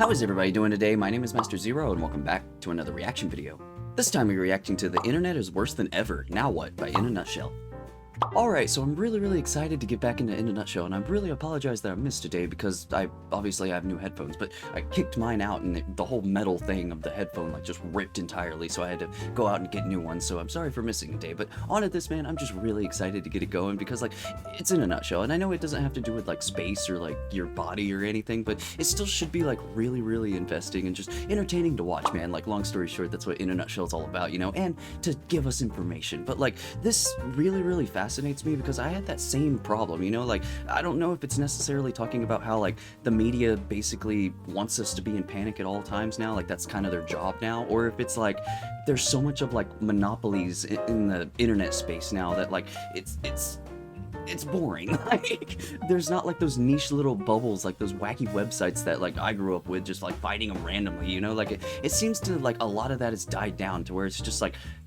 How is everybody doing today? My name is Master Zero and welcome back to another reaction video. This time we're reacting to The Internet is Worse Than Ever, Now What? By In a Nutshell. Alright, so I'm really excited to get back into In a Nutshell, and I really apologize that I missed today because I have new headphones, but I kicked mine out and the whole metal thing of the headphone just ripped entirely, so I had to go out and get new ones, so I'm sorry for missing a day. But on to this, man, I'm just really excited to get it going because it's In a Nutshell, and I know it doesn't have to do with space or your body or anything, but it still should be really investing and just entertaining to watch, man. Long story short, that's what In a Nutshell is all about, you know, and to give us information. But this really fascinates me because I had that same problem, you know. I don't know if it's necessarily talking about how the media basically wants us to be in panic at all times now, that's kind of their job now, or if it's there's so much of monopolies in the internet space now that it's boring. There's not those niche little bubbles, those wacky websites that I grew up with, just fighting them randomly, you know. It seems to a lot of that has died down to where it's just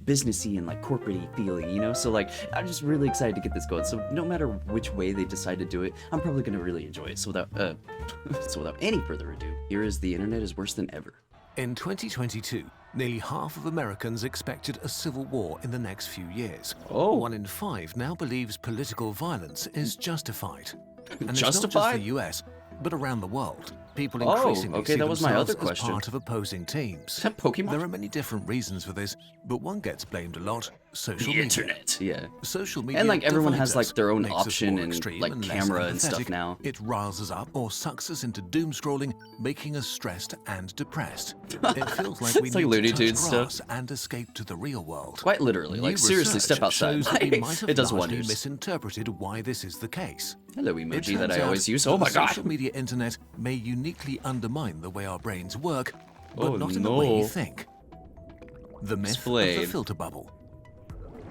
businessy and corporate-y feeling, you know. So I'm just really excited to get this going. So no matter which way they decide to do it, I'm probably gonna really enjoy it. So without any further ado, here is The Internet is Worse Than Ever. In 2022, nearly half of Americans expected a civil war in the next few years. Oh. 1 in 5 now believes political violence is justified. And it's Justified? not just the US, but around the world. People increasingly see that was my themselves other question. as part of opposing teams. Is that Pokemon? There are many different reasons for this, but one gets blamed a lot: social The media. internet. Yeah. Social media And everyone has divides us, their own makes us option more and extreme less camera and stuff empathetic. now. It riles us up or sucks us into doom scrolling, making us stressed and depressed. It feels like we It's need Looney to Tunes touch stuff. grass and escape to the real world. Quite literally, New seriously, research step outside. shows that we might have It does largely wonders. misinterpreted why this is the case. Hello, It emoji that turns I out always use. that Oh my the god. social media internet may uniquely undermine the way our brains work, but Oh, not in the way no. you think. The myth of Explain. the filter bubble.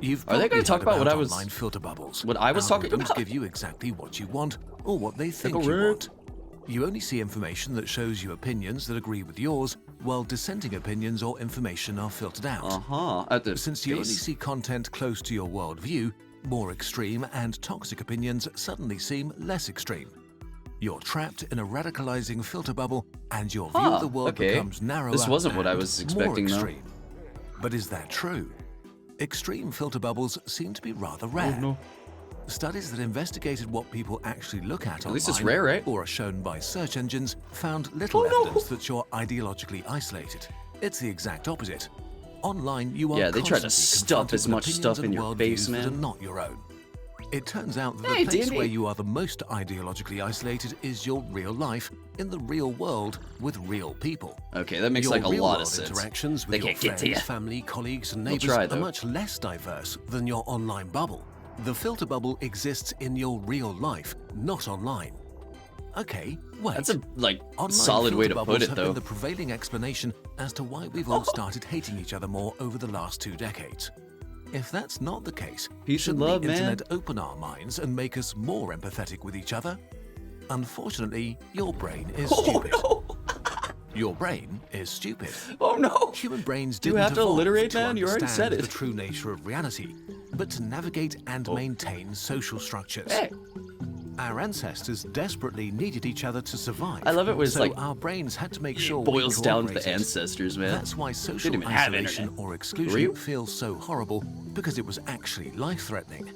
You've Are they probably gonna talk heard about what I was- online filter bubbles. what I was talking Algorithms about? give you exactly what you want or what they think you Correct. want. You only see information that shows you opinions that agree with yours, while dissenting opinions or information are filtered out. At the Since you only base. see content close to your worldview, more extreme and toxic opinions suddenly seem less extreme. You're trapped in a radicalizing filter bubble, and your view of the world okay. becomes narrower. This wasn't what I and was more expecting, though. extreme. But is that true? Extreme filter bubbles seem to be rather rare. no. Studies that investigated what people actually look at least it's online rare, right? or are shown by search engines found little evidence that you're ideologically isolated. It's the exact opposite. Online, you are Yeah, they try to constantly stuff confronted as with much opinions stuff and in your worldviews face, that man. are not your own. It turns out that Hey, the place Danny. where you are the most ideologically isolated is your real life, in the real world, with real people. Okay, that makes Your a lot of real-world sense. interactions They with your can't get to friends, ya. family, colleagues, and We'll neighbors try, are though. much less diverse than your online bubble. The filter bubble exists in your real life, not online. Okay, wait. That's a Online solid way filter to bubbles put it, have though. been the prevailing explanation as to why we've all started hating each other more over the last 2 decades. If that's not the case, Peace and shouldn't love, the man. internet open our minds and make us more empathetic with each other? Unfortunately, your brain is stupid. Your brain is stupid. Oh no! Human brains Do you didn't have to evolve alliterate, to man? You already said understand it. the true nature of reality, but to navigate and maintain social structures. Hey. Our ancestors desperately needed each other to survive. I love it when it's so our brains had to make sure we boils down to the cooperated. ancestors, man. That's why social even have isolation internet. or Were exclusion you? feels so horrible, because it was actually life-threatening.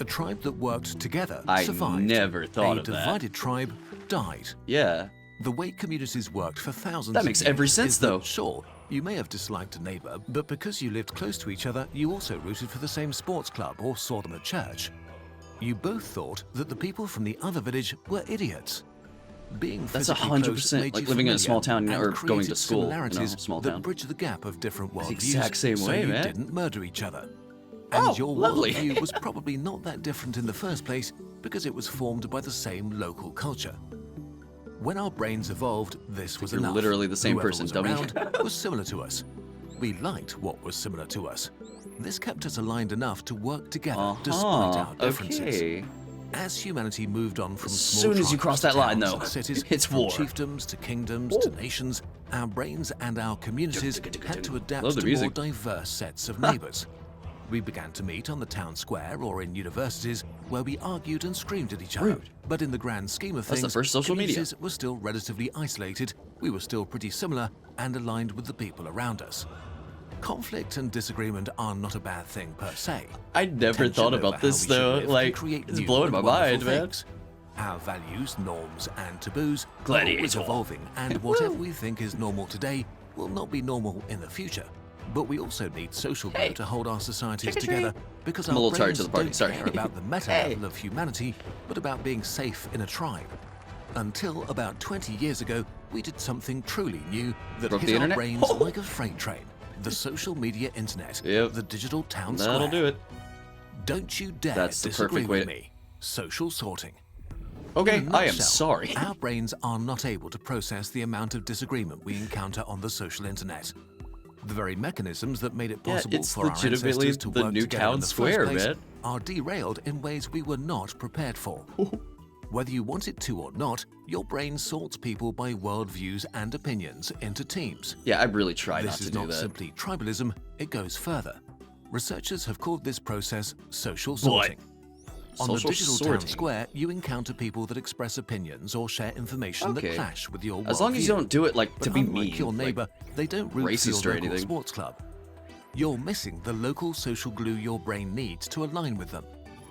A tribe that worked together I survived. never thought A of that. divided tribe died. Yeah. The way communities worked for thousands That of makes years every sense, is that, though. Sure, you may have disliked a neighbor, but because you lived close to each other, you also rooted for the same sports club or saw them at church. You both thought that the people from the other village were idiots. Being That's physically 100% close made you living in a familiar small town and or going to created school in a similarities small that town. bridge the gap of different That's worldviews, the exact same so way, you man. didn't murder each other. And Oh, your lovely. worldview was probably not that different in the first place because it was formed by the same local culture. When our brains evolved, this was You're enough. literally the same Whoever person, was dummy. around was similar to us. We liked what was similar to us. This kept us aligned enough to work together despite our differences. Okay. As humanity moved on from As small soon as you tribes cross to that line, towns though, and cities, it's from war. chiefdoms to kingdoms to nations, our brains and our communities had to adapt Love the to more music. diverse sets of neighbors. We began to meet on the town square or in universities where we argued and screamed at each other. Rude. But in the grand scheme of That's things, the first social media. communities were still relatively isolated we were still pretty similar and aligned with the people around us. Conflict and disagreement are not a bad thing per se. I never thought about this though. Like, it's blowing my mind, man. Our values, norms, and taboos are Gladiator. always evolving, and whatever we think is normal today will not be normal in the future. But we also need social glue to hold our societies together, because I'm a our little tired brains to the party, don't sorry. care about the meta level of humanity, but about being safe in a tribe. Until about 20 years ago, we did something truly new that Broke hit the our internet? brains like a freight train. The social media internet, Yep. the digital town square. That'll do it. Don't you dare That's the disagree perfect way with to- me. Social sorting. Okay, In a I am nutshell, sorry. Our brains are not able to process the amount of disagreement we encounter on the social internet. The very mechanisms that made it Yeah, possible it's for our legitimately ancestors to the work new together town in the square, first place man. are derailed in ways we were not prepared for. Whether you want it to or not, your brain sorts people by worldviews and opinions into teams. Yeah, I really try not This to is do not that. simply tribalism, it goes further. Researchers have called this process social sorting. On the Social digital sorting. town square, you encounter people that express opinions or share information Okay. that clash with your As long as you worldview. don't do it like But to be unlike mean, your like, neighbor, they don't root for racist your or local anything. sports club. You're missing the local social glue your brain needs to align with them.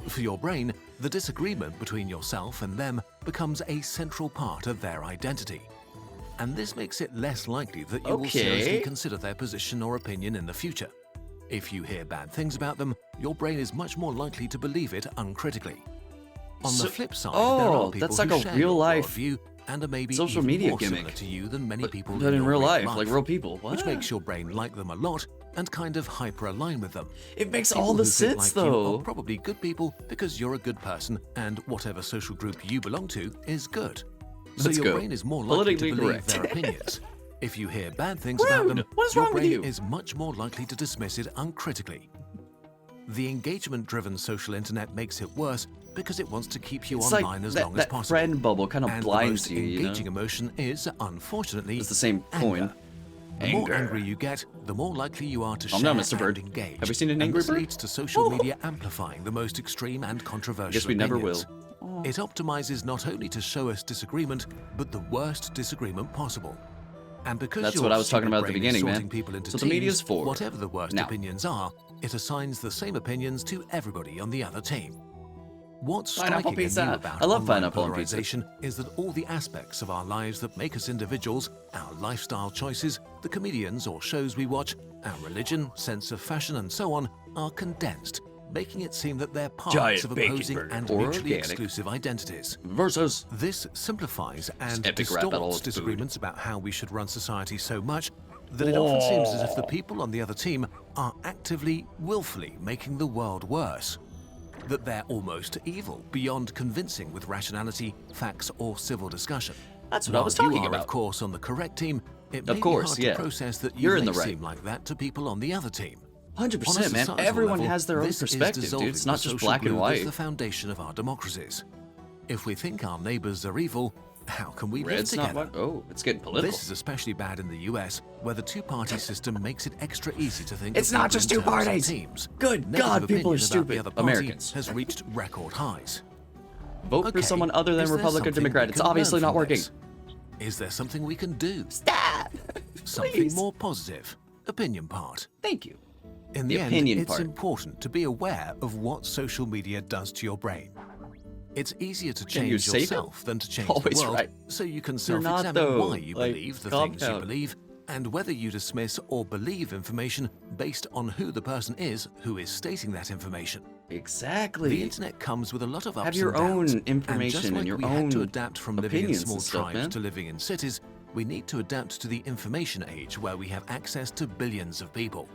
For your brain, the disagreement between yourself and them becomes a central part of their identity. And this makes it less likely that you will seriously Okay. consider their position or opinion in the future. If you hear bad things about them, your brain is much more likely to believe it uncritically. On So- the flip side, oh, there are people that's like who a share real your life worldview and are maybe social even media more similar gimmick. to you than many people But in your real life, like real life, people. which What? makes your brain like them a lot and kind of hyper-align with them. It makes People all the who think sense, like you though. are probably good people because you're a good person and whatever social group you belong to is good. So Let's your go. brain is more likely to Politically believe correct. their opinions. If you hear bad things about them, Rude! What's your wrong with brain you? is much more likely to dismiss it uncritically. The engagement-driven social internet makes it worse because it wants to keep you It's online like as that, long as that possible. friend bubble kind of And the blinds most you, you know? engaging emotion is, unfortunately, It's the same coin. anger. The more Anger. angry you get, the more likely you are to Calm share down, Mr. Bird. and engage. Have we seen an and angry this bird? leads to social media amplifying the most extreme and controversial Guess we never opinions. will. It optimizes not only to show us disagreement, but the worst disagreement possible. And because That's your what I was talking stupid about at the brain is beginning, man. sorting people into So the media's teams, for. whatever the worst Now. opinions are, it assigns the same opinions to everybody on the other team. What's Pineapple striking pizza. and new about I love online pineapple on pizza. polarization is that all the aspects of our lives that make us individuals, our lifestyle choices, the comedians or shows we watch, our religion, sense of fashion, and so on, are condensed, making it seem that they're parts Giant of bacon opposing burger. and Or mutually organic. exclusive identities. Versus. This simplifies and epic rap battle distorts of food. disagreements about how we should run society so much that it often seems as if the people on the other team are actively, willfully making the world worse. That they're almost evil, beyond convincing with rationality, facts, or civil discussion. That's what I While was talking you are, about. of course, on the correct team, it may Of course, be yeah. hard to process that You're you in may the right. seem like that to people on the other team. 100%, On a man. societal Everyone level, has their own this is perspective, dude. dissolving It's not the just social black and glue white. that's the foundation of our democracies. If we think our neighbors are evil, how can we live Red's not together? white. Oh, it's getting political. This is especially bad in the US, where the two-party system makes it extra easy to think It's of not people just in two terms of parties. teams. Good Negative God, people are opinion about stupid. the other party Americans. has reached record highs. Vote for Okay, someone other than is there Republican or something Democrat. we It's can obviously learn not from working. this? Is there something we can do? Stop! Something Please. more positive? Opinion part. Thank you. In The the end, opinion it's part. important to be aware of what social media does to your brain. It's easier to Can you change save it? yourself than to change Always the world, right. so you can You're not, self-examine though. why you Like, believe the calm things you down. believe, and whether you dismiss or believe information based on who the person is who is stating that information. Exactly. The internet comes with a lot of ups Have your and downs, own information and just like your we had to own adapt from living in opinions small and stuff, tribes man. to living in cities, we need to adapt to the information age where we have access to billions of people.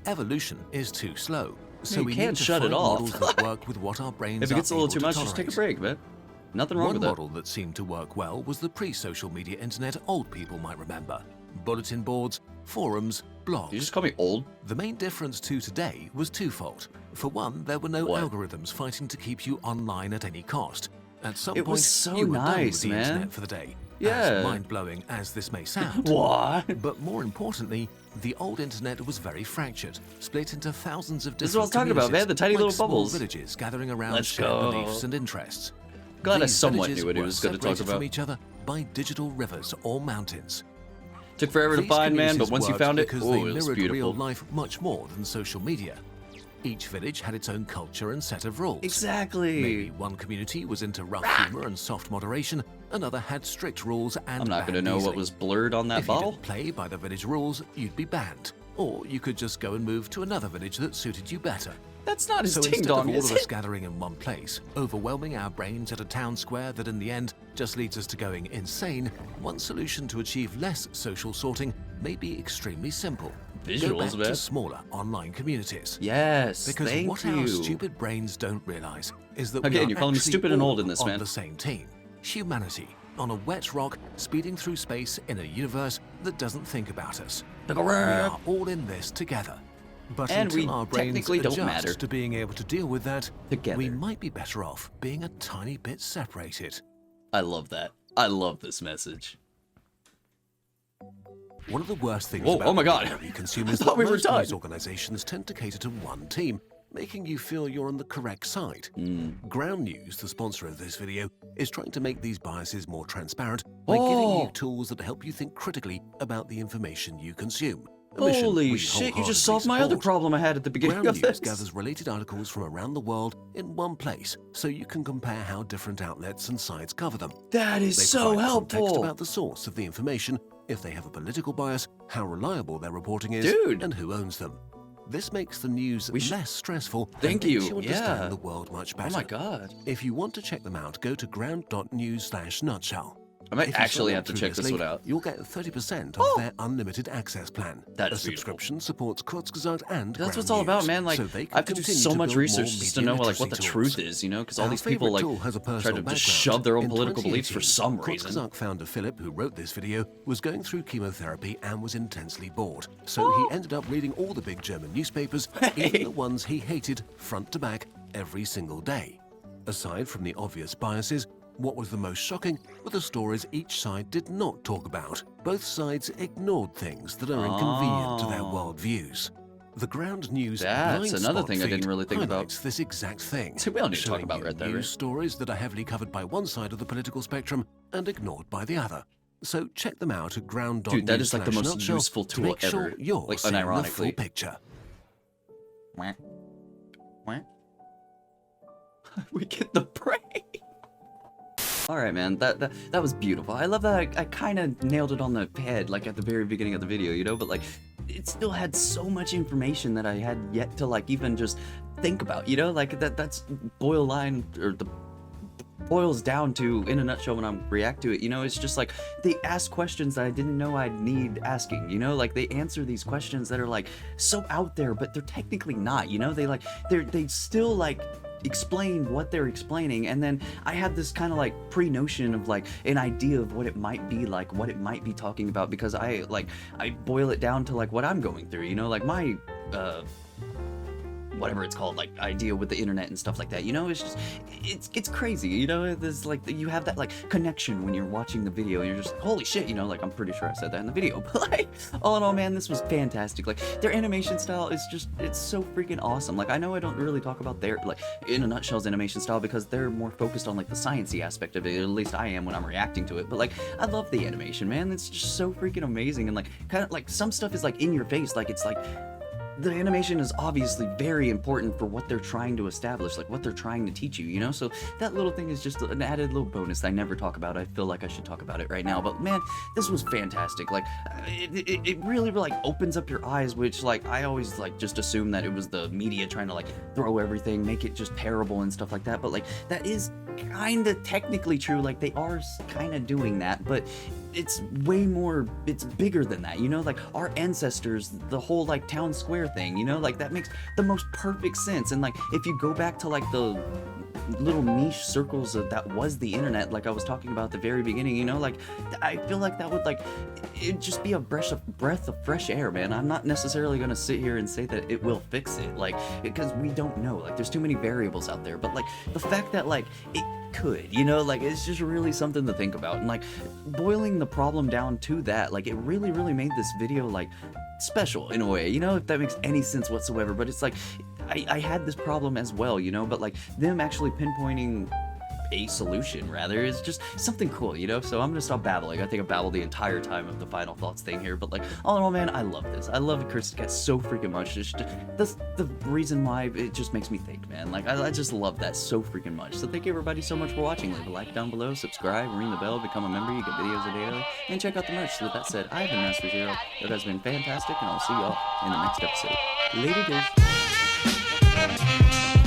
Evolution is too slow, so you we can't need to shut it find off. models that work with what our brains If it gets a are little too able much, to just take a tolerate. break, man. Nothing wrong One with that. model that seemed to work well was the pre-social media internet old people might remember. Bulletin boards, forums, blogs. You just call me old? The main difference to today was twofold. For one, there were no What? algorithms fighting to keep you online at any cost. At some It point, was so you were done with nice, the man. internet for the day. Yeah. As mind-blowing as this may sound. What? But more importantly, the old internet was very fractured, split into thousands of different This is what I was talking about, man, the tiny communities, little like small bubbles. villages gathering around Let's shared go. beliefs and interests. Glad I These somewhat villages knew what he were was going to talk separated about. from each other by digital rivers or mountains. Took forever to These find, man, but communities once you worked found it, because oh, they it was mirrored beautiful. real life much more than social media. Each village had its own culture and set of rules. Exactly. Maybe one community was into rough humor and soft moderation, another had strict rules and I'm not gonna know what was blurred on that If you bottle. didn't play by the village rules, you'd be banned. Or you could just go and move to another village that suited you better. That's not as So ding instead of dong, all is of us it? gathering in one place, overwhelming our brains at a town square that in the end just leads us to going insane, one solution to achieve less social sorting may be extremely simple. Go Visuals, back man. to smaller online communities. Yes, Because thank what you. our stupid brains don't realize is that Again, we are you're calling me actually stupid and all old in this, on man. the same team. Humanity, on a wet rock, speeding through space in a universe that doesn't think about us. We are all in this together. But And we until our brains technically don't adjust matter. to being able to deal with that, Together. we might be better off being a tiny bit separated. I love that. I love this message. One of the worst things Whoa, about oh my God. media we consume I is thought that we were most done. news organizations tend to cater to one team, making you feel you're on the correct side. Hmm. Ground News, the sponsor of this video, is trying to make these biases more transparent by giving you tools that help you think critically about the information you consume. A mission Holy we shit, you just wholeheartedly solved my other support. problem I had at the beginning Ground of News this. gathers related articles from around the world in one place, so you can compare how different outlets and sites cover them. That is They so provide context helpful. about the source of the information, if they have a political bias, how reliable their reporting is, Dude. and who owns them. This makes the news We should- less stressful Thank and you, makes you understand yeah. the world much Oh better. my god. If you want to check them out, go to ground.news/nutshell. I might If you actually sign have up to through check this link, one out. You'll get 30% off their unlimited access plan. That A is beautiful. subscription supports Kurzgesagt and That's Ground what's all about, News, man. Like, so they I can have to do continue so to much build more research just to media know like what the literacy truth tools. is, you know? Because all Our these people favourite like tool has a try personal to just background. shove their own In political beliefs for 2018, some reason. Kurzgesagt founder Philip, who wrote this video, was going through chemotherapy and was intensely bored. So he ended up reading all the big German newspapers, even the ones he hated, front to back, every single day. Aside from the obvious biases, what was the most shocking were the stories each side did not talk about. Both sides ignored things that are inconvenient to their worldviews. The Ground News That's blind another spot thing I didn't feed really think about. highlights this exact thing. See, we don't need to talk showing about you right there, news right? stories that are heavily covered by one side of the political spectrum and ignored by the other. So check them out at ground.news. Dude, that is like the most /nutshell useful to tool make sure ever. you're Like, seeing the full unironically. picture. Wah. Wah. We get the break. All right, man. That was beautiful. I love that I kind of nailed it on the head, like at the very beginning of the video, you know. But like, it still had so much information that I had yet to like even just think about, you know. Like that's boils down to, in a nutshell, when I react to it, you know. It's just like they ask questions that I didn't know I'd need asking, you know. Like they answer these questions that are like so out there, but they're technically not, you know. They still like explain what they're explaining, and then I had this kind of like pre-notion of like an idea of what it might be like, what it might be talking about, because I boil it down to like what I'm going through, you know, like my whatever it's called, like idea with the internet and stuff like that, you know. It's just it's crazy, you know. There's like, you have that like connection when you're watching the video and you're just like, holy shit, you know. Like I'm pretty sure I said that in the video, but like all in all, man, this was fantastic. Like their animation style is just, it's so freaking awesome. Like I know I don't really talk about their like in a nutshell's animation style because they're more focused on like the sciencey aspect of it, at least I am when I'm reacting to it. But like I love the animation, man. It's just so freaking amazing, and like kind of like some stuff is like in your face, like it's like the animation is obviously very important for what they're trying to establish, like what they're trying to teach you, you know. So that little thing is just an added little bonus that I never talk about. I feel like I should talk about it right now, but man, this was fantastic. Like it really like opens up your eyes, which like I always like just assume that it was the media trying to like throw everything, make it just terrible and stuff like that, but like that is kind of technically true. Like they are kind of doing that, but it's way more, it's bigger than that, you know. Like our ancestors, the whole like town square thing, you know, like that makes the most perfect sense. And like if you go back to like the little niche circles of that was the internet, like I was talking about at the very beginning, you know, like I feel like that would like it'd just be a breath of fresh air, man. I'm not necessarily gonna sit here and say that it will fix it, like, because we don't know, like there's too many variables out there, but like the fact that like it could, you know, like it's just really something to think about. And like boiling the problem down to that, like it really made this video like special in a way, you know, if that makes any sense whatsoever. But it's like I had this problem as well, you know, but like them actually pinpointing a solution, rather. It's just something cool, you know? So I'm gonna stop babbling. I think I babbled the entire time of the final thoughts thing here, but like, all in all, man, I love this. I love Kurzgesagt so freaking much. That's the reason why it just makes me think, man. Like, I just love that so freaking much. So thank you everybody so much for watching. Leave a like down below, subscribe, ring the bell, become a member. You get videos a day early, and check out the merch. So with that said, I've been Master Zero. That has been fantastic, and I'll see y'all in the next episode. Later, dudes.